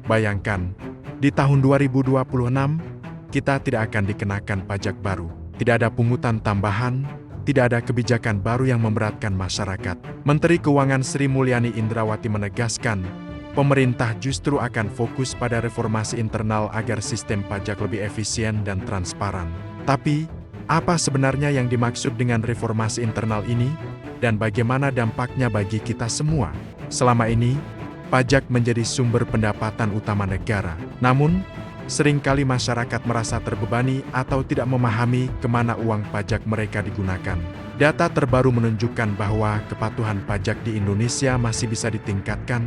Bayangkan, di tahun 2026, kita tidak akan dikenakan pajak baru. Tidak ada pungutan tambahan, tidak ada kebijakan baru yang memberatkan masyarakat. Menteri Keuangan Sri Mulyani Indrawati menegaskan, pemerintah justru akan fokus pada reformasi internal agar sistem pajak lebih efisien dan transparan. Tapi, apa sebenarnya yang dimaksud dengan reformasi internal ini? Dan bagaimana dampaknya bagi kita semua? Selama ini, pajak menjadi sumber pendapatan utama negara. Namun, seringkali masyarakat merasa terbebani atau tidak memahami kemana uang pajak mereka digunakan. Data terbaru menunjukkan bahwa kepatuhan pajak di Indonesia masih bisa ditingkatkan,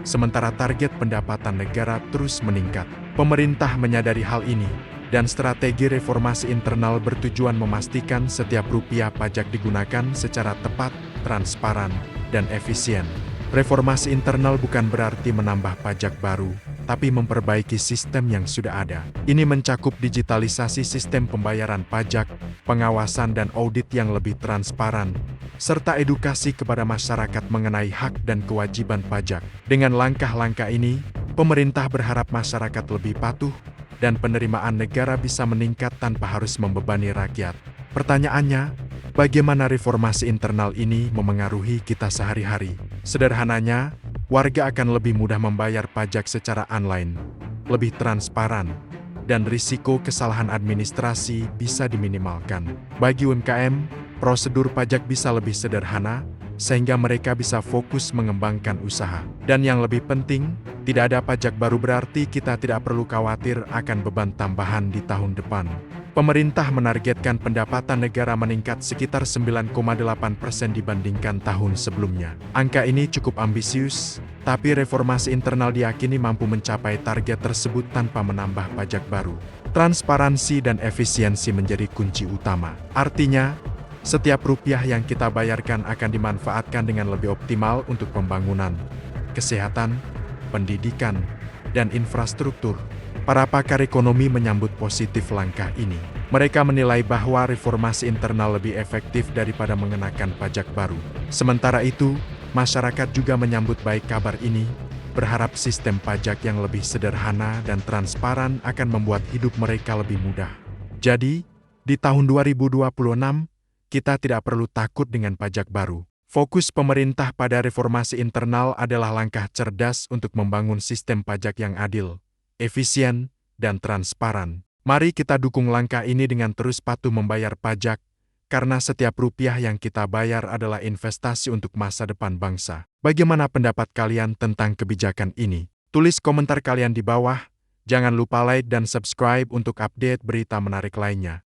sementara target pendapatan negara terus meningkat. Pemerintah menyadari hal ini, dan strategi reformasi internal bertujuan memastikan setiap rupiah pajak digunakan secara tepat, transparan, dan efisien. Reformasi internal bukan berarti menambah pajak baru, tapi memperbaiki sistem yang sudah ada. Ini mencakup digitalisasi sistem pembayaran pajak, pengawasan dan audit yang lebih transparan, serta edukasi kepada masyarakat mengenai hak dan kewajiban pajak. Dengan langkah-langkah ini, pemerintah berharap masyarakat lebih patuh, dan penerimaan negara bisa meningkat tanpa harus membebani rakyat. Pertanyaannya, bagaimana reformasi internal ini memengaruhi kita sehari-hari? Sederhananya, warga akan lebih mudah membayar pajak secara online, lebih transparan, dan risiko kesalahan administrasi bisa diminimalkan. Bagi UMKM, prosedur pajak bisa lebih sederhana, sehingga mereka bisa fokus mengembangkan usaha. Dan yang lebih penting, tidak ada pajak baru berarti kita tidak perlu khawatir akan beban tambahan di tahun depan. Pemerintah menargetkan pendapatan negara meningkat sekitar 9,8% dibandingkan tahun sebelumnya. Angka ini cukup ambisius, tapi reformasi internal diyakini mampu mencapai target tersebut tanpa menambah pajak baru. Transparansi dan efisiensi menjadi kunci utama. Artinya, setiap rupiah yang kita bayarkan akan dimanfaatkan dengan lebih optimal untuk pembangunan, kesehatan, pendidikan, dan infrastruktur. Para pakar ekonomi menyambut positif langkah ini. Mereka menilai bahwa reformasi internal lebih efektif daripada mengenakan pajak baru. Sementara itu, masyarakat juga menyambut baik kabar ini, berharap sistem pajak yang lebih sederhana dan transparan akan membuat hidup mereka lebih mudah. Jadi, di tahun 2026, kita tidak perlu takut dengan pajak baru. Fokus pemerintah pada reformasi internal adalah langkah cerdas untuk membangun sistem pajak yang adil, efisien, dan transparan. Mari kita dukung langkah ini dengan terus patuh membayar pajak, karena setiap rupiah yang kita bayar adalah investasi untuk masa depan bangsa. Bagaimana pendapat kalian tentang kebijakan ini? Tulis komentar kalian di bawah. Jangan lupa like dan subscribe untuk update berita menarik lainnya.